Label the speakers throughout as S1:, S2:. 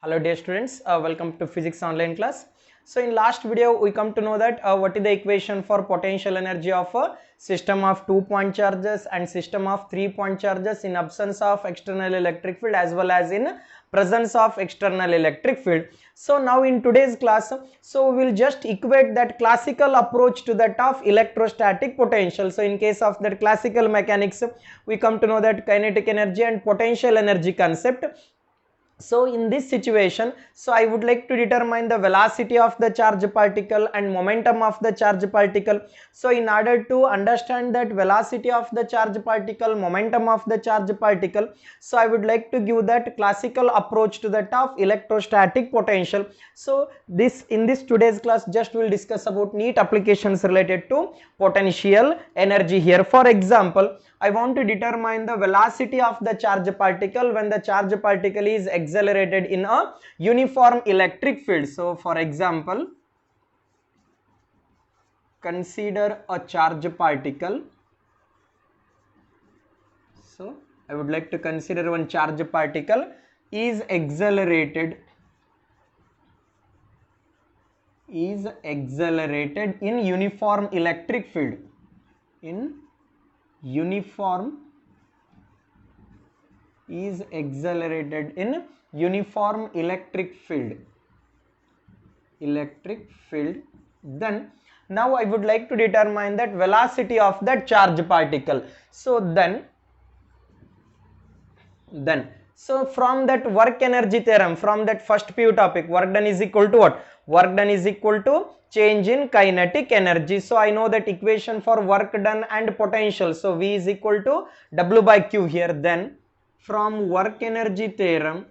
S1: Hello dear students, welcome to physics online class. So in last video we come to know that what is the equation for potential energy of a system of 2-point charges and system of 3-point charges in absence of external electric field as well as in presence of external electric field. So now in today's class, so we will just equate that classical approach to that of electrostatic potential. So in case of that classical mechanics, we come to know that kinetic energy and potential energy concept. So in this situation, so I would like to determine the velocity of the charge particle and momentum of the charge particle. So in order to understand that velocity of the charge particle, momentum of the charge particle, so I would like to give that classical approach to that of electrostatic potential. So in this today's class just will discuss about neat applications related to potential energy here. For example, I want to determine the velocity of the charge particle when the charge particle is accelerated in a uniform electric field. So for example, consider a charge particle. So I would like to consider one charge particle is accelerated in uniform electric field. Is accelerated in uniform electric field. Then now I would like to determine that velocity of that charge particle. So so from that work energy theorem, from that first PU topic, work done is equal to what? Work done is equal to change in kinetic energy. So I know that equation for work done and potential. So V is equal to W by Q here. Then from work energy theorem,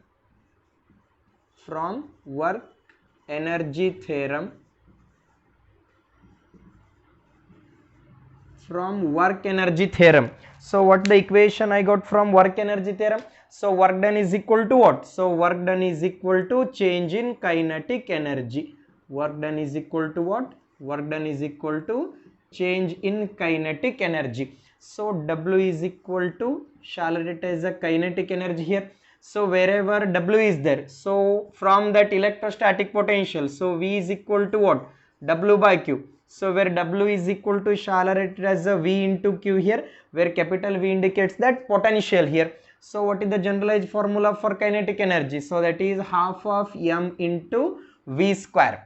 S1: so what the equation I got from work energy theorem? So work done is equal to what? So work done is equal to change in kinetic energy. Work done is equal to what? Work done is equal to change in kinetic energy. So W is equal to, shall write as a kinetic energy here. So wherever W is there, so from that electrostatic potential, so V is equal to what? W by Q. So where W is equal to, shall write it as a V into Q here, where capital V indicates that potential here. So what is the generalized formula for kinetic energy? So that is half of m into V square.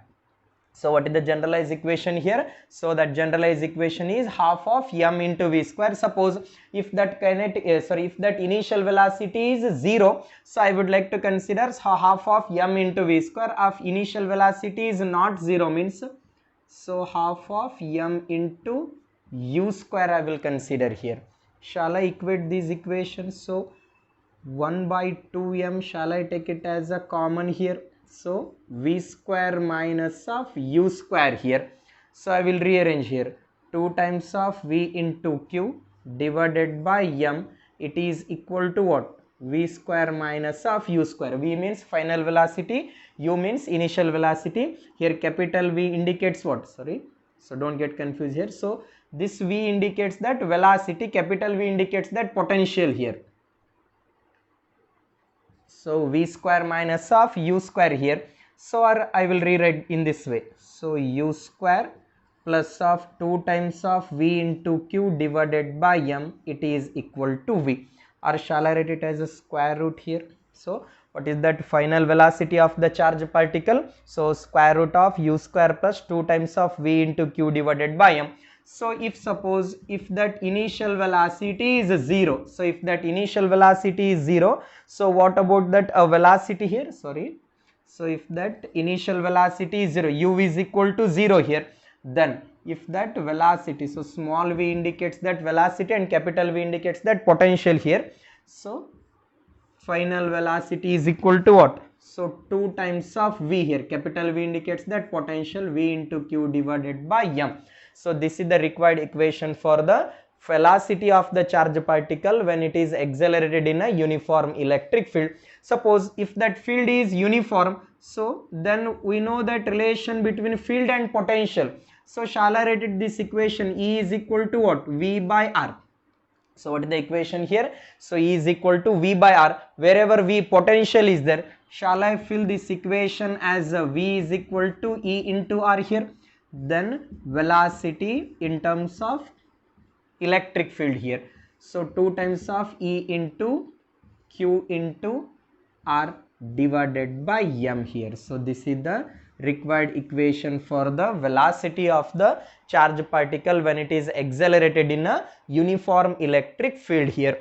S1: So what is the generalized equation here? So that generalized equation is half of m into V square. Suppose if that if that initial velocity is 0, so I would like to consider half of m into V square. Of initial velocity is not 0 means, so half of m into u square I will consider here. Shall I equate these equations? So 1 by 2m, shall I take it as a common here? So v square minus of u square here. So I will rearrange here. 2 times of v into q divided by m, it is equal to what? V square minus of u square. V means final velocity, u means initial velocity. Here capital V indicates what? Sorry, so don't get confused here. So this V indicates that velocity, capital V indicates that potential here. So v square minus of u square here. So I will rewrite in this way. So u square plus of 2 times of v into q divided by m, it is equal to v. Or shall I write it as a square root here? So what is that final velocity of the charge particle? So square root of u square plus 2 times of v into q divided by m. So if suppose if that initial velocity is 0, so if that initial velocity is 0, so what about that velocity here? Sorry, so if that initial velocity is 0, u is equal to 0 here, then if that velocity, so small v indicates that velocity and capital V indicates that potential here, so final velocity is equal to what? So 2 times of v here, capital V indicates that potential, v into q divided by m. So this is the required equation for the velocity of the charge particle when it is accelerated in a uniform electric field. Suppose if that field is uniform, so then we know that relation between field and potential. So shall I write it this equation? E is equal to what? V by R. So what is the equation here? So E is equal to V by R. Wherever V potential is there, Shall I fill this equation as V is equal to E into R here? Then velocity in terms of electric field here. So 2 times of E into Q into R divided by M here. So this is the required equation for the velocity of the charge particle when it is accelerated in a uniform electric field here.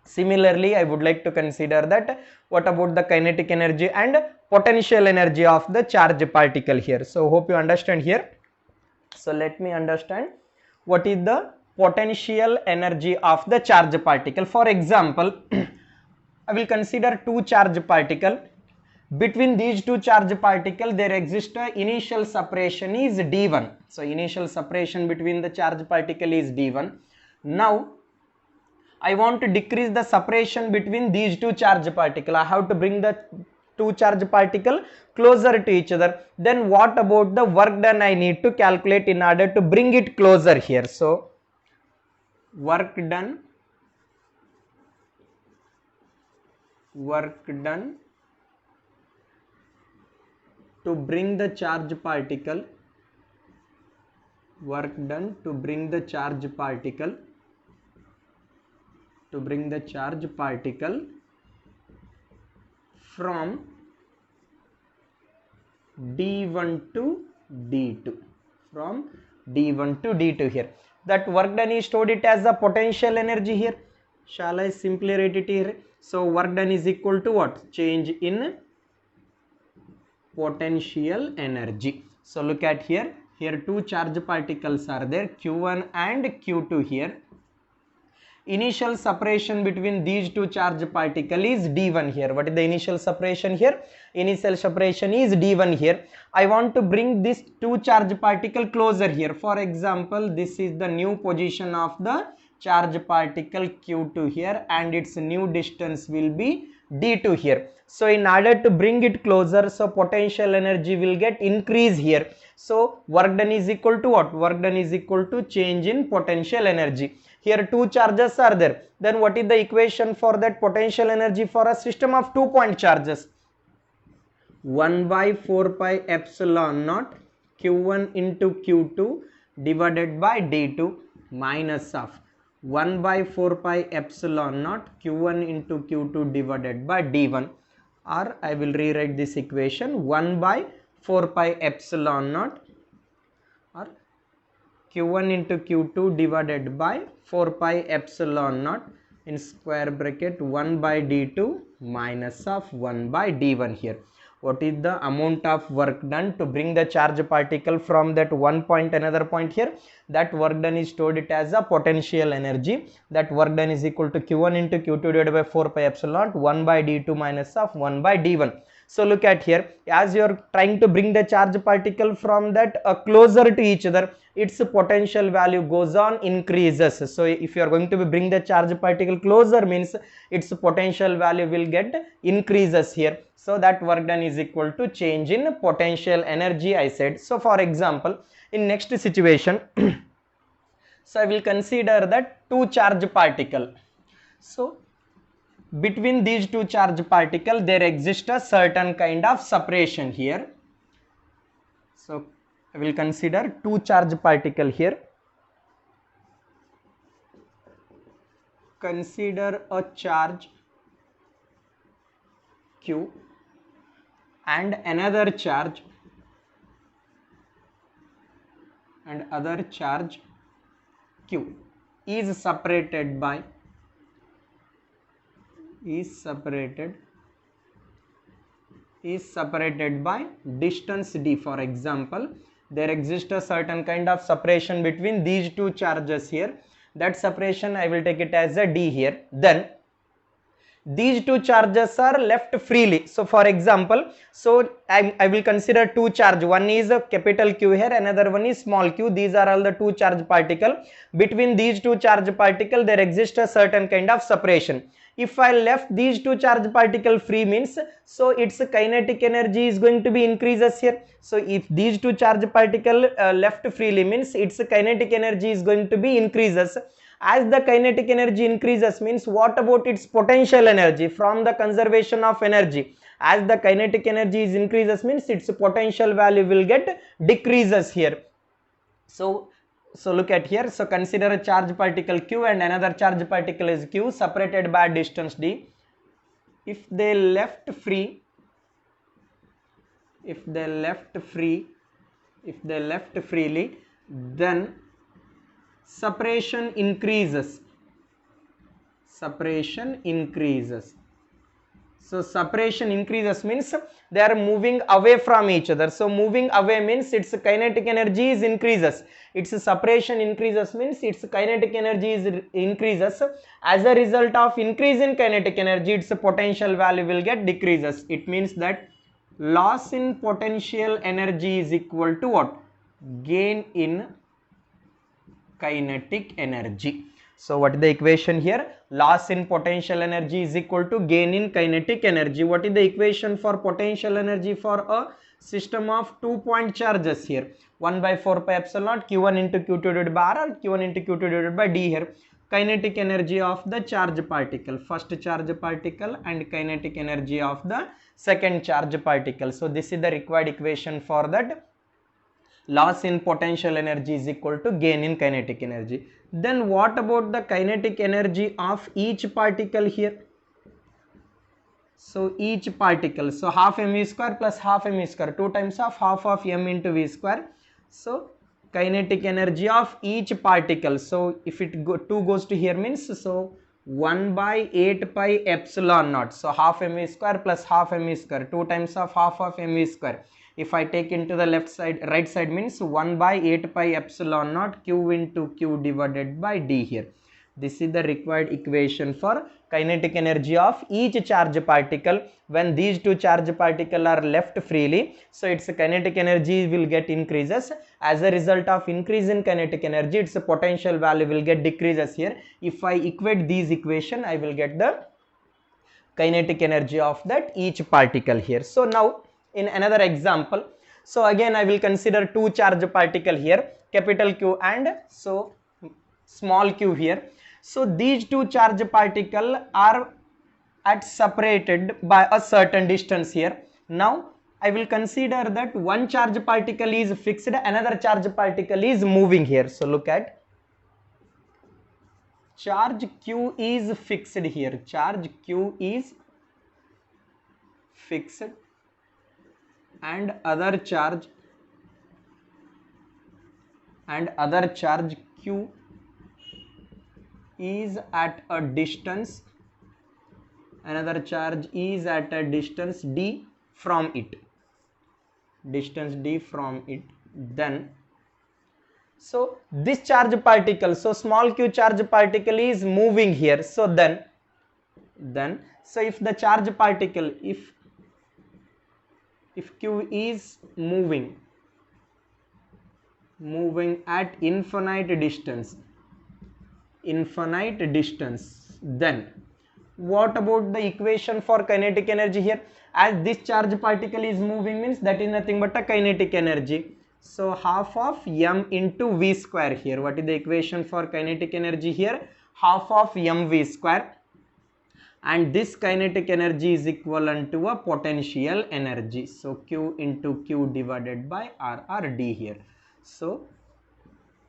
S1: Similarly, I would like to consider that what about the kinetic energy and potential energy of the charge particle here. So hope you understand here. So let me understand what is the potential energy of the charge particle. For example, I will consider two charge particle. Between these two charge particle there exists a initial separation is d1. So initial separation between the charge particle is d1. Now I want to decrease the separation between these two charge particle. I have to bring the two charge particle closer to each other. Then what about the work done I need to calculate in order to bring it closer here. So work done to bring the charge particle, from D1 to D2, here. That work done is stored it as the potential energy here. Shall I simply write it here? So work done is equal to what? Change in potential energy. So look at here. Here two charge particles are there, Q1 and Q2 here. Initial separation between these two charge particle is d1 here. What is the initial separation here? Initial separation is d1 here. I want to bring this two charge particle closer here. For example, this is the new position of the charge particle Q2 here, and its new distance will be d2 here. So in order to bring it closer, so potential energy will get increase here. So work done is equal to what? Work done is equal to change in potential energy. Here two charges are there. Then what is the equation for that potential energy for a system of 2 point charges? 1 by 4 pi epsilon naught Q1 into Q2 divided by D2 minus of 1 by 4 pi epsilon naught Q1 into Q2 divided by D1, or I will rewrite this equation 1 by 4 pi epsilon naught or Q1 into Q2 divided by 4 pi epsilon naught in square bracket 1 by D2 minus of 1 by D1 here. What is the amount of work done to bring the charge particle from that one point another point here? That work done is stored it as a potential energy. That work done is equal to Q1 into Q2 divided by 4 pi epsilon 1 by D2 minus of 1 by D1. So look at here, as you are trying to bring the charge particle from that closer to each other, its potential value goes on increases. So if you are going to bring the charge particle closer, means its potential value will get increases here. So that work done is equal to change in potential energy, I said. So for example, in next situation, so I will consider that two charge particle. So between these two charge particle there exists a certain kind of separation here. So I will consider two charge particle here. Consider a charge Q and another charge Q is separated by distance d. For example, there exists a certain kind of separation between these two charges here. That separation I will take it as a d here. Then these two charges are left freely. So for example, so I will consider two charge. One is a capital Q here, another one is small q. These are all the two charge particle. Between these two charge particle there exists a certain kind of separation. If I left these two charge particle free, means so its kinetic energy is going to be increases here. So if these two charge particle left freely, means its kinetic energy is going to be increases. As the kinetic energy increases, means what about its potential energy? From the conservation of energy, as the kinetic energy is increases means its potential value will get decreases here. So look at here. So consider a charge particle q and another charge particle is q separated by distance d. If they left freely, then separation increases. So separation increases means they are moving away from each other. So moving away means its kinetic energy is increases. Its separation increases means its kinetic energy is increases. As a result of increase in kinetic energy, its potential value will get decreases. It means that loss in potential energy is equal to what? Gain in kinetic energy. So what is the equation here? Loss in potential energy is equal to gain in kinetic energy. What is the equation for potential energy for a system of 2-point charges here? 1 by 4 pi epsilon naught q1 into q2 divided by r or q1 into q2 divided by d here. Kinetic energy of the charge particle, first charge particle, and kinetic energy of the second charge particle. So this is the required equation for that. Loss in potential energy is equal to gain in kinetic energy. Then what about the kinetic energy of each particle here? So each particle, so half mv square plus half mv square, 2 times of half of m into v square. So kinetic energy of each particle, so if it 2 goes to here means, so 1 by 8 pi epsilon naught, so half mv square plus half mv square, 2 times of half of mv square. If I take into the left side, right side means 1 by 8 pi epsilon naught q into q divided by d here. This is the required equation for kinetic energy of each charge particle when these two charge particles are left freely. So its kinetic energy will get increases. As a result of increase in kinetic energy, its potential value will get decreases here. If I equate these equation, I will get the kinetic energy of that each particle here. So now in another example, so again I will consider two charge particle here, capital Q and so small q here. So these two charge particle are at separated by a certain distance here. Now I will consider that one charge particle is fixed, another charge particle is moving here. So look at charge q is fixed here, charge q is fixed and other charge q is at a distance, another charge is at a distance d from it, then so this charge particle, so small q charge particle is moving here. So then so if the charge particle, if q is moving at infinite distance, then what about the equation for kinetic energy here? As this charge particle is moving means that is nothing but a kinetic energy. So half of m into v square here. What is the equation for kinetic energy here? Half of mv square, and this kinetic energy is equivalent to a potential energy. So q into q divided by r or d here. So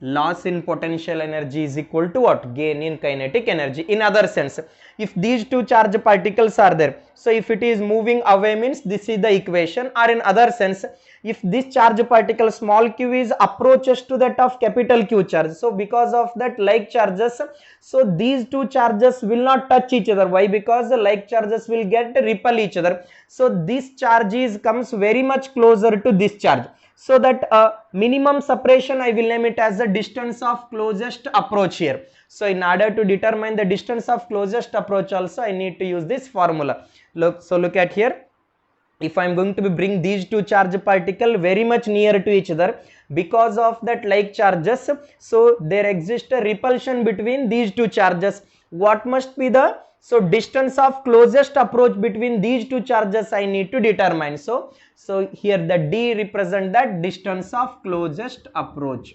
S1: loss in potential energy is equal to what? Gain in kinetic energy. In other sense, if these two charge particles are there, so if it is moving away means this is the equation, or in other sense, if this charge particle small q is approaches to that of capital Q charge, so because of that like charges, so these two charges will not touch each other. Why? Because the like charges will get repel each other. So this charge comes very much closer to this charge, so that minimum separation I will name it as the distance of closest approach here. So in order to determine the distance of closest approach also, I need to use this formula. Look at here. If I am going to bring these two charge particle very much near to each other, because of that like charges, so there exists a repulsion between these two charges. What must be the distance of closest approach between these two charges I need to determine. So here the d represent that distance of closest approach,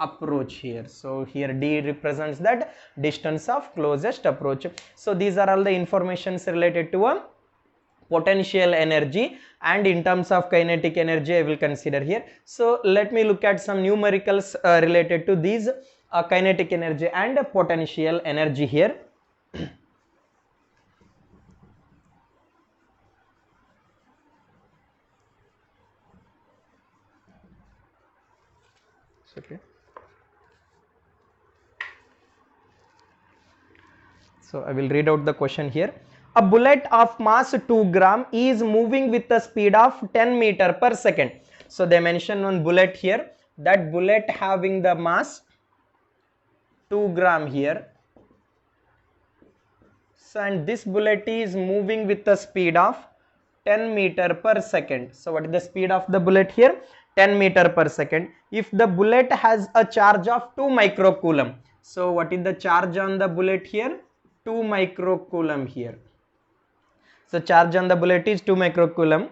S1: approach here. So here D represents that distance of closest approach. So these are all the informations related to a potential energy, and in terms of kinetic energy I will consider here. So let me look at some numericals related to these kinetic energy and potential energy here. Okay. So I will read out the question here. A bullet of mass 2 gram is moving with a speed of 10 meter per second. So they mention one bullet here. That bullet having the mass 2 gram here. So and this bullet is moving with a speed of 10 meter per second. So what is the speed of the bullet here? 10 meter per second. If the bullet has a charge of 2 microcoulomb. So what is the charge on the bullet here? 2 microcoulomb here. So charge on the bullet is 2 microcoulomb.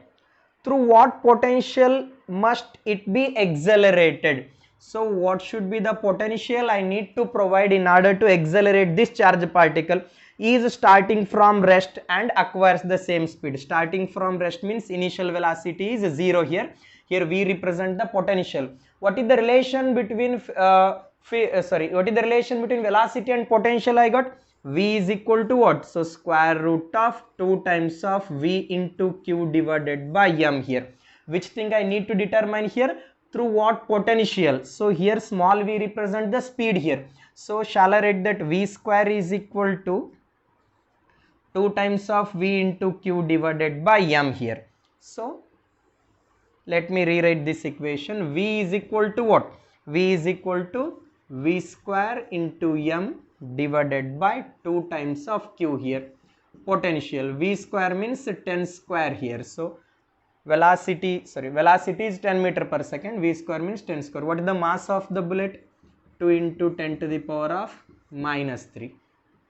S1: Through what potential must it be accelerated? So what should be the potential I need to provide in order to accelerate this charge particle? Is starting from rest and acquires the same speed. Starting from rest means initial velocity is 0 here. Here we represent the potential. What is the relation between what is the relation between velocity and potential I got? V is equal to what? So square root of 2 times of V into Q divided by M here. Which thing I need to determine here? Through what potential? So here small v represent the speed here. So shall I write that V square is equal to 2 times of V into Q divided by M here. So let me rewrite this equation. V is equal to what? V is equal to V square into M divided by 2 times of Q here. Potential V square means 10 square here. So velocity is 10 meter per second. V square means 10 square. What is the mass of the bullet? 2 into 10 to the power of minus 3.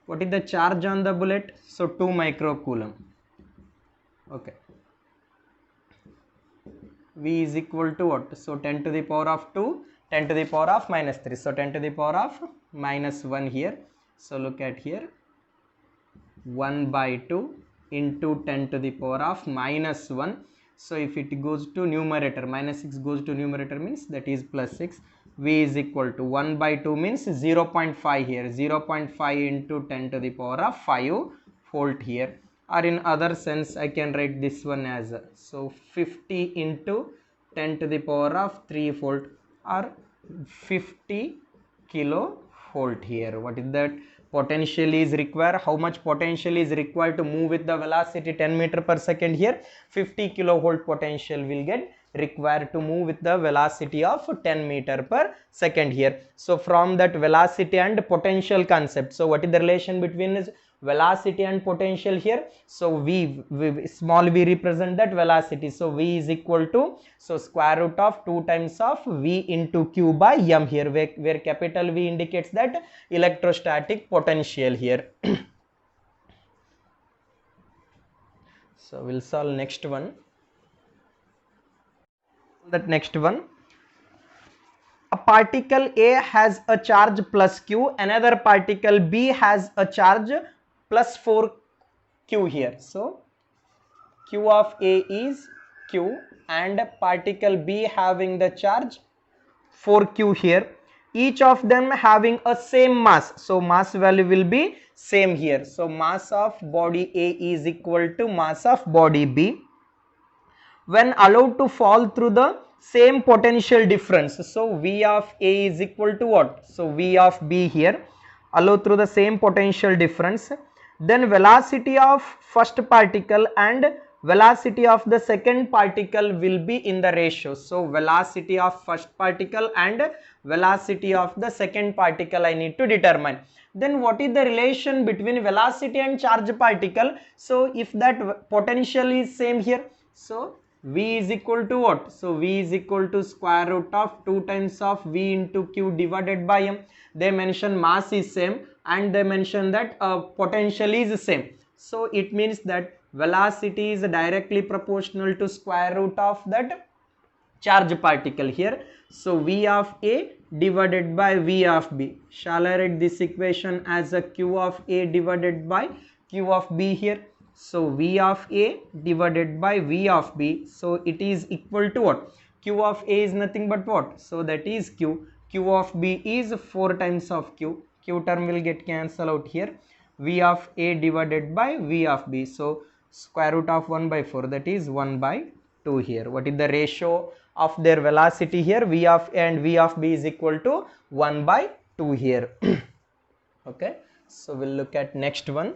S1: What is the charge on the bullet? So 2 microcoulomb. Okay. V is equal to what? So 10 to the power of 2, 10 to the power of minus 3. So 10 to the power of minus 1 here. So look at here. 1 by 2 into 10 to the power of minus 1. So if it goes to numerator, minus 6 goes to numerator means that is plus 6. V is equal to 1 by 2 means 0.5 here. 0.5 into 10 to the power of 5 volt here. Or in other sense I can write this one as so 50 into 10 to the power of 3 volt or 50 kilovolt here. What is that? Potential is required. How much potential is required to move with the velocity 10 meter per second here? 50 kilovolt potential will get required to move with the velocity of 10 meter per second here. So from that velocity and potential concept, so what is the relation between velocity and potential here? So v small v represent that velocity. So v is equal to so square root of 2 times of v into q by m here, where capital V indicates that electrostatic potential here. So we'll solve next one. That next one, a particle A has a charge plus q, another particle B has a charge plus 4q here. So q of A is q and particle B having the charge 4q here, each of them having a same mass. So mass value will be same here. So mass of body A is equal to mass of body B. When allowed to fall through the same potential difference, so V of A is equal to what? So V of B here, allow through the same potential difference, then velocity of first particle and velocity of the second particle will be in the ratio. So velocity of first particle and velocity of the second particle I need to determine. Then what is the relation between velocity and charge particle? So if that potential is same here, so V is equal to what? So V is equal to square root of 2 times of V into Q divided by M. They mention mass is same and they mention that potential is same. So it means that velocity is directly proportional to square root of that charge particle here. So V of A divided by V of B. Shall I write this equation as a Q of A divided by Q of B here? So V of A divided by V of B. So it is equal to what? Q of A is nothing but what? So that is Q. Q of B is 4 times of Q. Q term will get cancelled out here. V of A divided by V of B. So square root of 1 by 4, that is 1 by 2 here. What is the ratio of their velocity here? V of A and V of B is equal to 1 by 2 here. Okay, so we'll look at next one.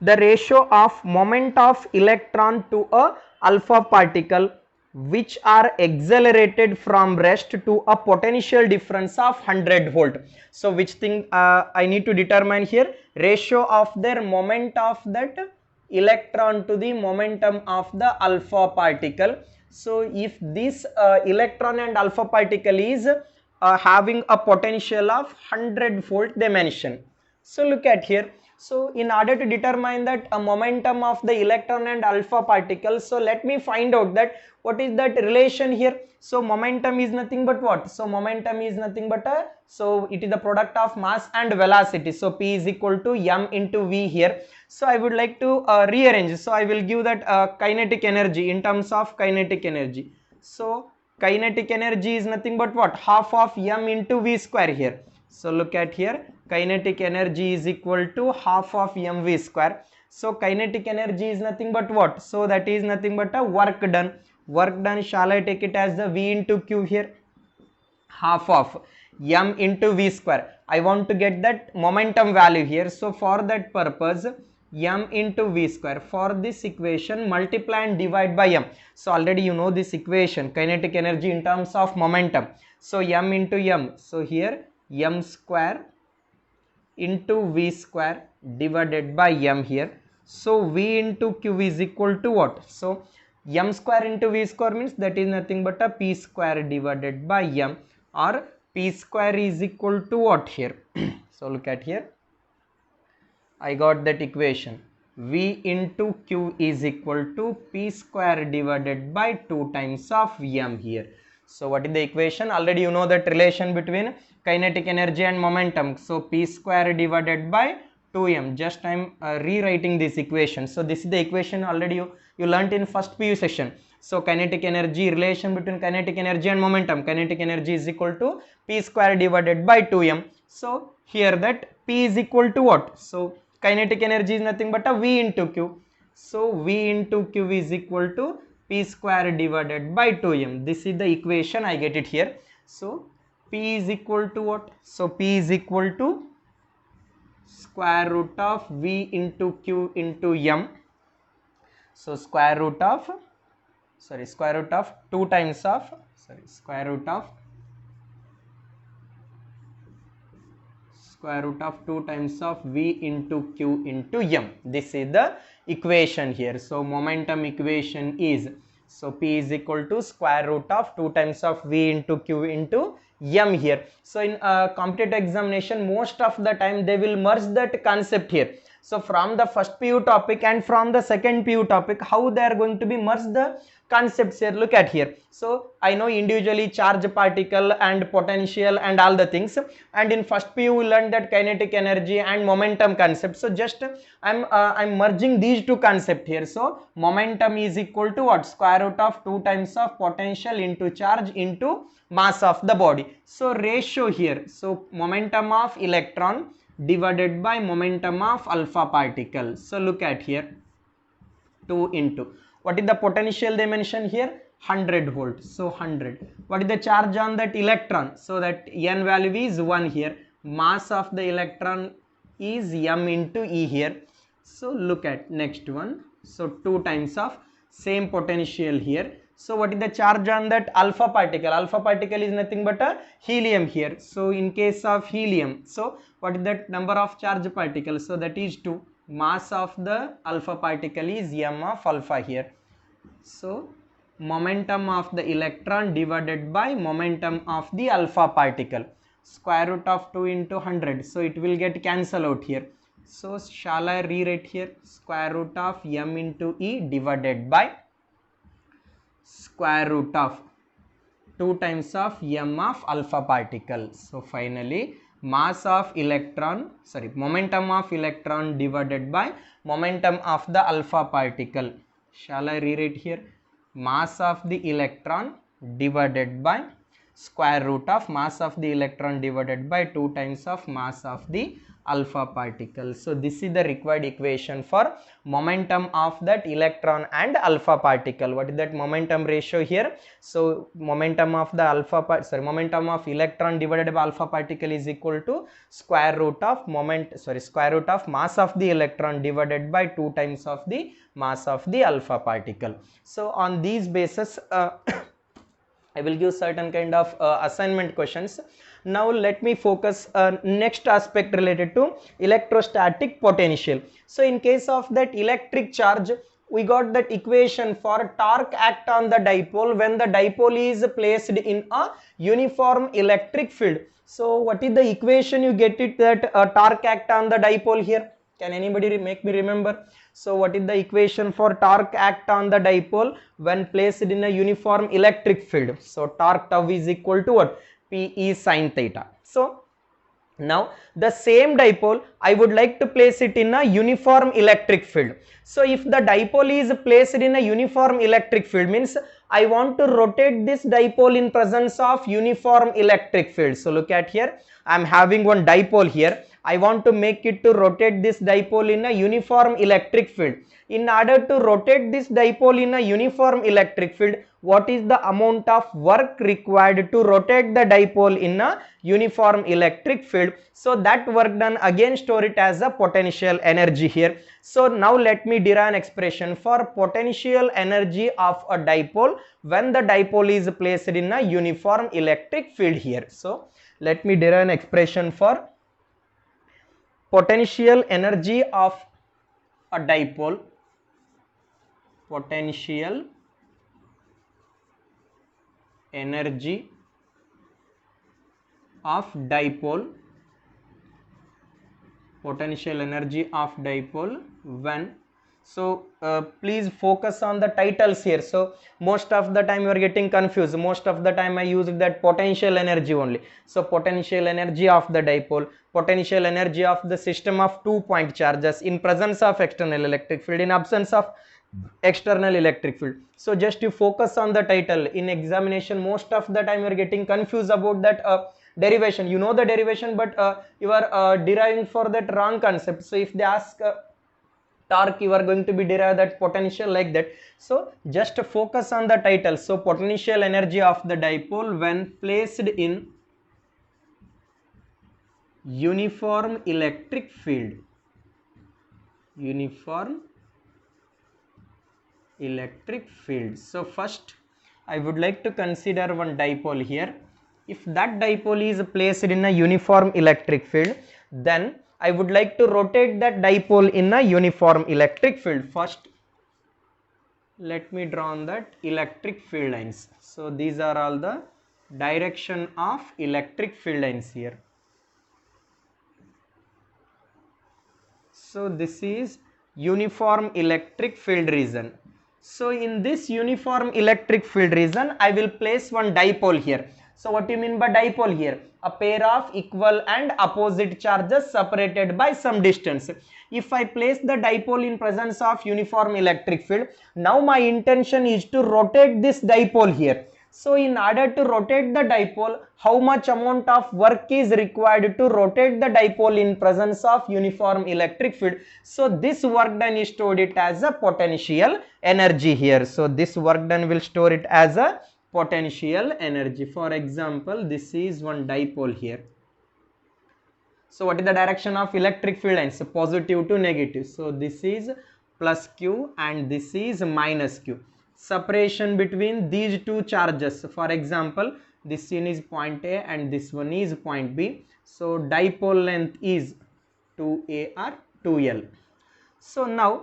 S1: The ratio of moment of electron to a alpha particle which are accelerated from rest to a potential difference of 100 volt. So which thing I need to determine here? Ratio of their moment of that electron to the momentum of the alpha particle. So if this electron and alpha particle is having a potential of 100 volt dimension. So look at here. So in order to determine that a momentum of the electron and alpha particle, so let me find out that what is that relation here. So momentum is nothing but what? So momentum is nothing but so it is the product of mass and velocity. So P is equal to m into V here. So I would like to rearrange. So I will give that kinetic energy in terms of kinetic energy. So kinetic energy is nothing but what? Half of m into V square here. So look at here, kinetic energy is equal to half of mv square. So kinetic energy is nothing but what? So that is nothing but a work done. Work done, shall I take it as the V into Q here? Half of m into V square. I want to get that momentum value here. So for that purpose, m into V square. For this equation, multiply and divide by m. So already you know this equation, kinetic energy in terms of momentum. So m into m. So here m square into V square divided by m here. So V into Q is equal to what? So m square into V square means that is nothing but a P square divided by m, or P square is equal to what here? So look at here, I got that equation. V into Q is equal to P square divided by 2 times of m here. So what is the equation? Already you know that relation between kinetic energy and momentum. So P square divided by 2m. Just I am rewriting this equation. So this is the equation already you learnt in first PU session. So kinetic energy, relation between kinetic energy and momentum. Kinetic energy is equal to P square divided by 2m. So here that P is equal to what? So kinetic energy is nothing but a V into Q. So V into Q is equal to P square divided by 2m. This is the equation, I get it here. So P is equal to what? So P is equal to square root of V into Q into m. So square root of 2 times of square root of 2 times of V into Q into m. This is the equation here. So momentum equation is, so P is equal to square root of 2 times of V into Q into m here. So in competitive examination, most of the time they will merge that concept here. So from the first PU topic and from the second PU topic, how they are going to be merged the concepts here? Look at here. So I know individually charge particle and potential and all the things, and in first PU we learned that kinetic energy and momentum concept. So just I'm merging these two concepts here. So momentum is equal to what? Square root of 2 times of potential into charge into mass of the body. So ratio here, so momentum of electron divided by momentum of alpha particle. So look at here, 2 into, what is the potential they mention here? 100 volt. So 100. What is the charge on that electron? So that n value is 1 here. Mass of the electron is m into E here. So look at next one. So 2 times of same potential here. So what is the charge on that alpha particle? Alpha particle is nothing but a helium here. So in case of helium, so what is that number of charge particles? So that is 2. Mass of the alpha particle is m of alpha here. So momentum of the electron divided by momentum of the alpha particle. Square root of 2 into 100. So it will get cancelled out here. So shall I rewrite here? Square root of m into E divided by square root of 2 times of m of alpha particle. So finally mass of electron, momentum of electron divided by momentum of the alpha particle. Shall I rewrite here? Mass of the electron divided by square root of mass of the electron divided by 2 times of mass of the alpha particle. So this is the required equation for momentum of that electron and alpha particle. What is that momentum ratio here? So momentum of the momentum of electron divided by alpha particle is equal to square root of square root of mass of the electron divided by 2 times of the mass of the alpha particle. So on these basis I will give certain kind of assignment questions. Now let me focus next aspect related to electrostatic potential. So in case of that electric charge, we got that equation for torque act on the dipole when the dipole is placed in a uniform electric field. So what is the equation you get it that torque act on the dipole here? Can anybody make me remember? So what is the equation for torque act on the dipole when placed in a uniform electric field? So torque tau is equal to what? Pe sin theta. So now the same dipole I would like to place it in a uniform electric field. So if the dipole is placed in a uniform electric field, means I want to rotate this dipole in presence of uniform electric field. So look at here, I am having one dipole here. I want to make it to rotate this dipole in a uniform electric field. In order to rotate this dipole in a uniform electric field, what is the amount of work required to rotate the dipole in a uniform electric field? So that work done, again store it as a potential energy here. So now let me derive an expression for potential energy of a dipole when the dipole is placed in a uniform electric field here. So let me derive an expression for potential energy of a dipole. Potential energy of dipole. Potential energy of dipole when. So please focus on the titles here. So most of the time you are getting confused. Most of the time I use that potential energy only. So potential energy of the dipole, potential energy of the system of 2-point charges in presence of external electric field, in absence of external electric field. So just you focus on the title. In examination most of the time you are getting confused about that derivation. You know the derivation, but you are deriving for that wrong concept. So if they ask torque, you are going to be derive that potential like that. So just focus on the title. So potential energy of the dipole when placed in uniform electric field. Uniform electric field. So first I would like to consider one dipole here. If that dipole is placed in a uniform electric field, then I would like to rotate that dipole in a uniform electric field. First let me draw on that electric field lines. So these are all the direction of electric field lines here. So this is uniform electric field region. So in this uniform electric field region I will place one dipole here. So what do you mean by dipole here? A pair of equal and opposite charges separated by some distance. If I place the dipole in presence of uniform electric field, now my intention is to rotate this dipole here. So in order to rotate the dipole, how much amount of work is required to rotate the dipole in presence of uniform electric field? So this work done is stored it as a potential energy here. So this work done will store it as a potential energy. For example, this is one dipole here. So what is the direction of electric field lines? So positive to negative. So this is plus Q and this is minus Q. Separation between these two charges. For example, this one is point A and this one is point B. So dipole length is 2A or 2L. So now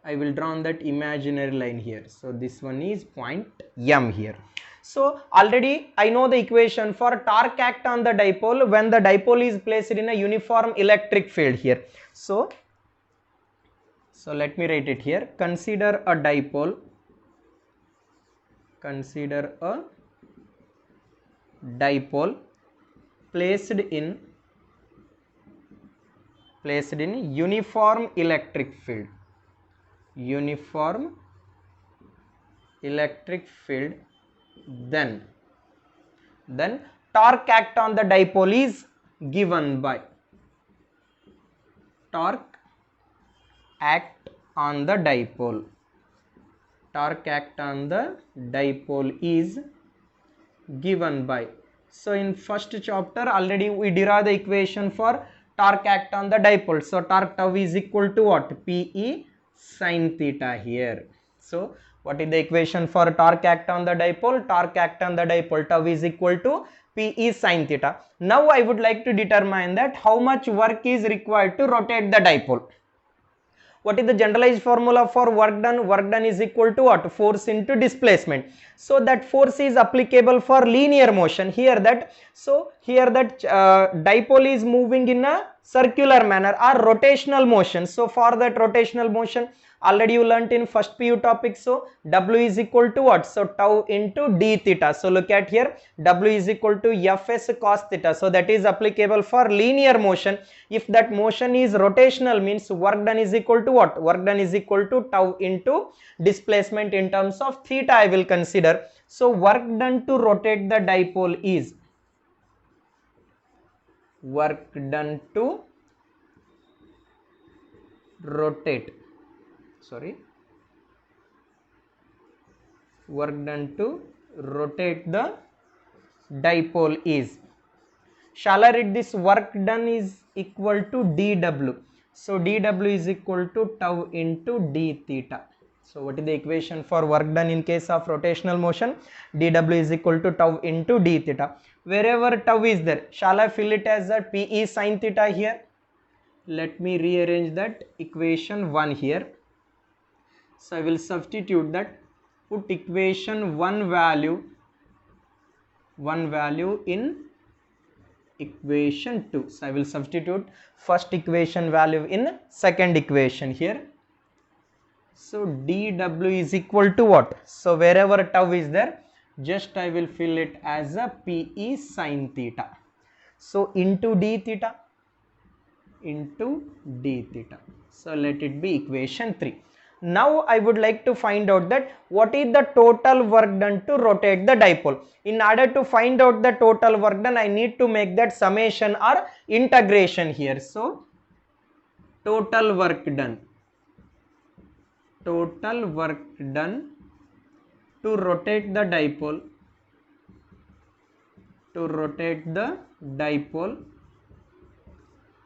S1: I will draw on that imaginary line here. So this one is point M here. So already I know the equation for torque act on the dipole when the dipole is placed in a uniform electric field here. So let me write it here. Consider a dipole. Consider a dipole placed in uniform electric field. Uniform electric field. Then torque act on the dipole is given by torque act on the dipole. Torque act on the dipole is given by. So in first chapter already we derived the equation for torque act on the dipole. So torque tau is equal to what? Pe sin theta here. So what is the equation for torque act on the dipole? Torque act on the dipole tau is equal to Pe sin theta. Now I would like to determine that how much work is required to rotate the dipole. What is the generalized formula for work done? Work done is equal to what? Force into displacement. So that force is applicable for linear motion. Here that dipole is moving in a circular manner or rotational motion. So for that rotational motion, already you learnt in first PU topic. So W is equal to what? So tau into d theta. So look at here, W is equal to Fs cos theta. So that is applicable for linear motion. If that motion is rotational, means work done is equal to what? Work done is equal to tau into displacement in terms of theta I will consider. So work done to rotate the dipole is work done to rotate. Work done to rotate the dipole is. Shall I write this? Work done is equal to dw. So dw is equal to tau into d theta. So what is the equation for work done in case of rotational motion? dw is equal to tau into d theta. Wherever tau is there, shall I fill it as a Pe sin theta here? Let me rearrange that equation 1 here. So I will substitute that, put equation 1 value in equation 2. So I will substitute first equation value in second equation here. So dw is equal to what? So wherever tau is there, just I will fill it as a Pe sin theta. So into d theta. So let it be equation 3. Now I would like to find out that what is the total work done to rotate the dipole. In order to find out the total work done, I need to make that summation or integration here. So total work done to rotate the dipole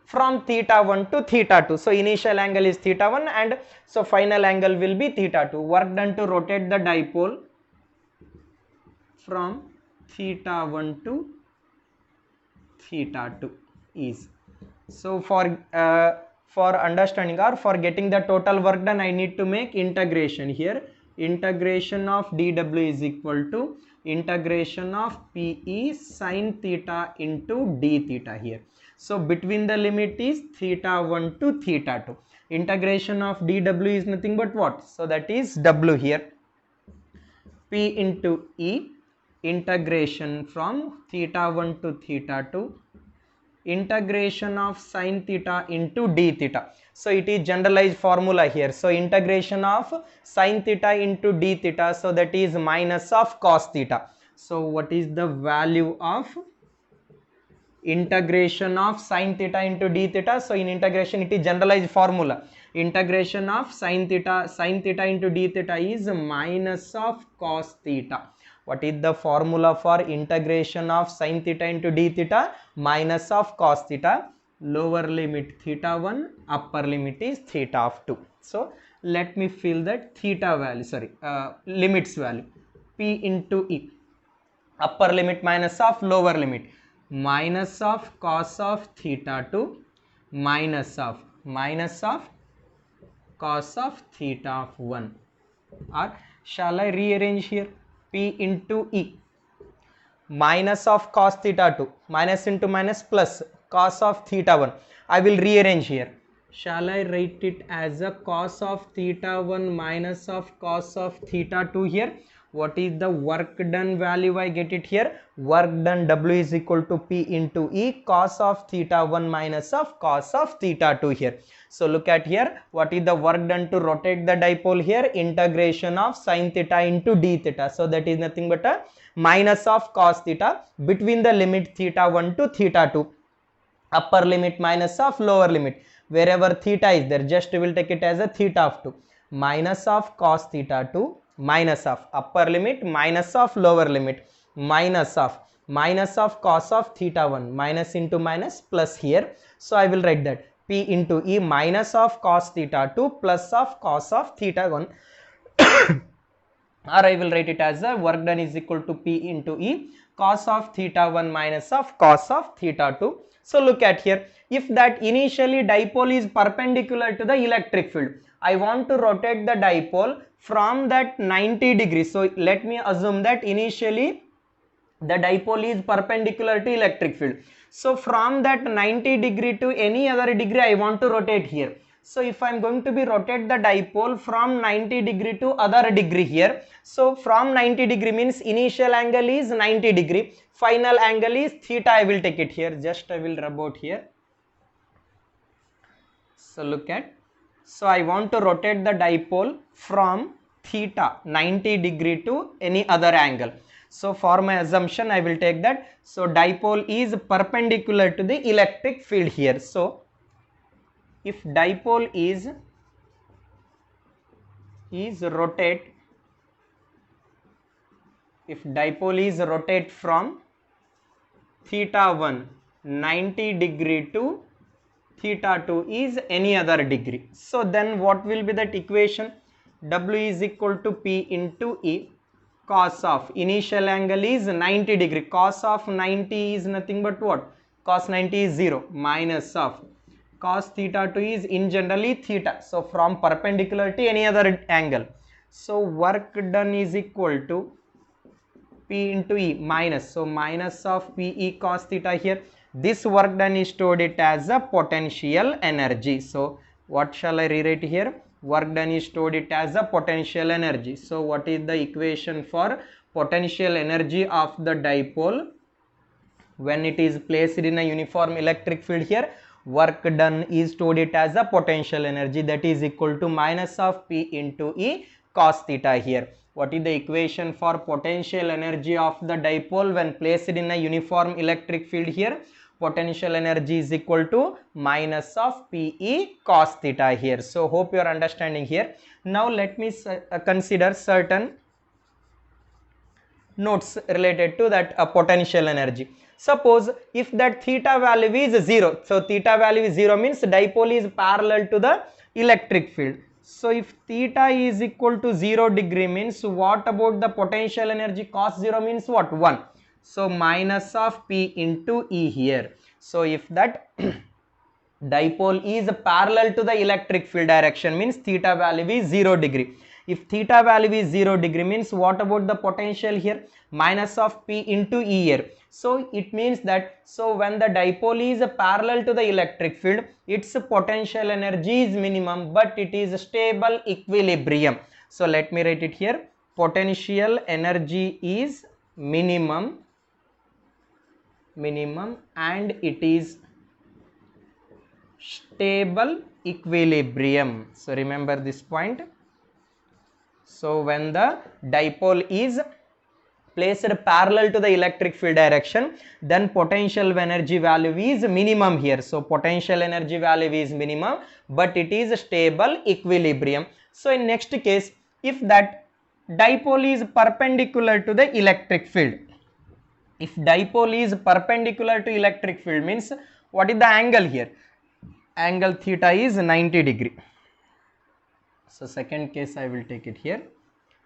S1: from theta 1 to theta 2. So initial angle is theta 1 and so final angle will be theta 2. Work done to rotate the dipole from theta 1 to theta 2 is. So for understanding or for getting the total work done, I need to make integration here. Integration of dw is equal to integration of Pe sin theta into d theta here. So between the limit is theta 1 to theta 2. Integration of dw is nothing but what? So that is w here. P into E, integration from theta 1 to theta 2, integration of sin theta into d theta. So it is generalized formula here. So integration of sin theta into d theta, so that is minus of cos theta. So what is the value of integration of sin theta into d theta? So in integration it is generalized formula. Integration of sin theta into d theta is minus of cos theta. What is the formula for integration of sin theta into d theta? Minus of cos theta. Lower limit theta 1, upper limit is theta of 2. So let me fill that theta value, limits value. P into E. Upper limit minus of lower limit. Minus of cos of theta 2 minus of cos of theta of 1, or shall I rearrange here? P into E minus of cos theta 2, minus into minus plus cos of theta 1. I will rearrange here. Shall I write it as a cos of theta 1 minus of cos of theta 2 here? What is the work done value? I get it here. Work done W is equal to P into E cos of theta 1 minus of cos of theta 2 here. So look at here. What is the work done to rotate the dipole here? Integration of sin theta into d theta. So that is nothing but a minus of cos theta between the limit theta 1 to theta 2. Upper limit minus of lower limit. Wherever theta is there, just we will take it as a theta of 2. Minus of cos theta 2 minus of upper limit minus of lower limit minus of cos of theta 1, minus into minus plus here. So I will write that P into E minus of cos theta 2 plus of cos of theta 1 or I will write it as a work done is equal to P into E cos of theta 1 minus of cos of theta 2. So look at here, if that initially dipole is perpendicular to the electric field, I want to rotate the dipole from that 90 degrees. So let me assume that initially the dipole is perpendicular to electric field. So from that 90 degree to any other degree I want to rotate here. So if I am going to be rotate the dipole from 90 degree to other degree here. So from 90 degree means initial angle is 90 degree. Final angle is theta. I will take it here. Just I will rub out here. So look at. So I want to rotate the dipole from theta 90 degree to any other angle. So for my assumption I will take that. So dipole is perpendicular to the electric field here. So if dipole is rotate from theta 1 90 degree to theta 2 is any other degree. So then what will be that equation? W is equal to P into E cos of initial angle is 90 degree. Cos of 90 is nothing but what? Cos 90 is 0 minus of cos theta 2 is in generally theta. So from perpendicular to any other angle. So work done is equal to P into E minus. So minus of PE cos theta here. This work done is stored it as a potential energy. So what shall I rewrite here? Work done is stored it as a potential energy. So what is the equation for potential energy of the dipole when it is placed in a uniform electric field here? Work done is stored it as a potential energy, that is equal to minus of P into E cos theta here. What is the equation for potential energy of the dipole when placed in a uniform electric field here? Potential energy is equal to minus of PE cos theta here. So hope you are understanding here. Now let me consider certain notes related to that potential energy. Suppose if that theta value is 0, so theta value is 0 means dipole is parallel to the electric field. So if theta is equal to 0 degree means what about the potential energy? Cos 0 means what? 1. So minus of P into E here. So if that dipole is parallel to the electric field direction means theta value is 0 degree. If theta value is 0 degree means what about the potential here? Minus of P into E here. So it means that, so when the dipole is parallel to the electric field, its potential energy is minimum but it is stable equilibrium. So let me write it here. Potential energy is minimum and it is stable equilibrium. So remember this point. So when the dipole is placed parallel to the electric field direction, then potential energy value is minimum here. So potential energy value is minimum but it is stable equilibrium. So in next case, if that dipole is perpendicular to the electric field, if dipole is perpendicular to electric field means what is the angle here? Angle theta is 90 degree. So second case I will take it here.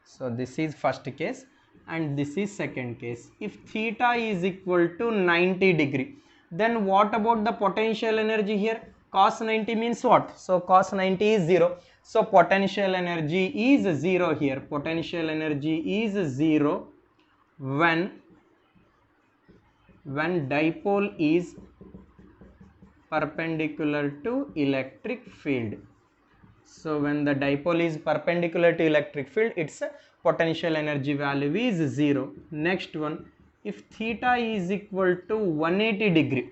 S1: So this is first case and this is second case. If theta is equal to 90 degree, then what about the potential energy here? Cos 90 means what? So cos 90 is 0. So potential energy is 0 here. Potential energy is 0 when dipole is perpendicular to electric field. So when the dipole is perpendicular to electric field, its potential energy value is 0. Next one, if theta is equal to 180 degree.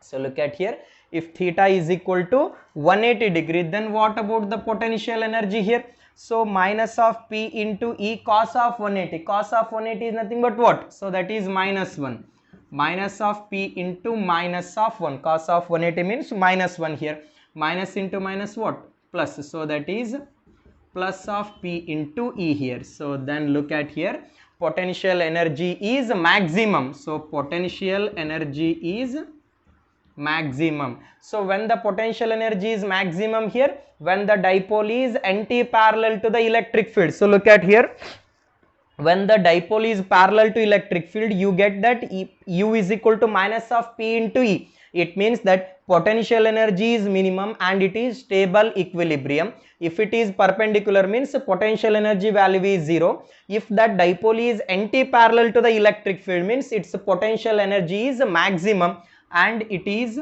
S1: So look at here, if theta is equal to 180 degree, then what about the potential energy here? So minus of P into E cos of 180. Cos of 180 is nothing but what? So that is minus 1. Minus of P into minus of 1. Cos of 180 means minus 1 here. Minus into minus what? Plus. So that is plus of P into E here. So then look at here, potential energy is maximum. So potential energy is maximum. So when the potential energy is maximum here, when the dipole is anti-parallel to the electric field. So look at here, when the dipole is parallel to electric field, you get that U is equal to minus of P into E. It means that potential energy is minimum and it is stable equilibrium. If it is perpendicular means potential energy value is 0. If that dipole is anti-parallel to the electric field means its potential energy is maximum and it is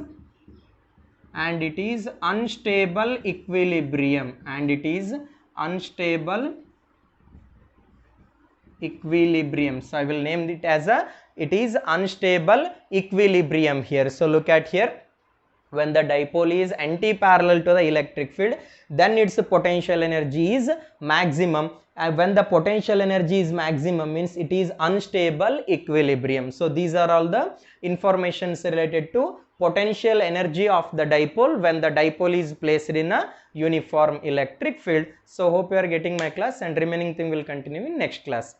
S1: unstable equilibrium, and it is unstable equilibrium. So I will name it as it is unstable equilibrium here. So look at here, when the dipole is anti-parallel to the electric field, then its potential energy is maximum, and when the potential energy is maximum means it is unstable equilibrium. So these are all the informations related to potential energy of the dipole when the dipole is placed in a uniform electric field. So hope you are getting my class, and remaining thing will continue in next class.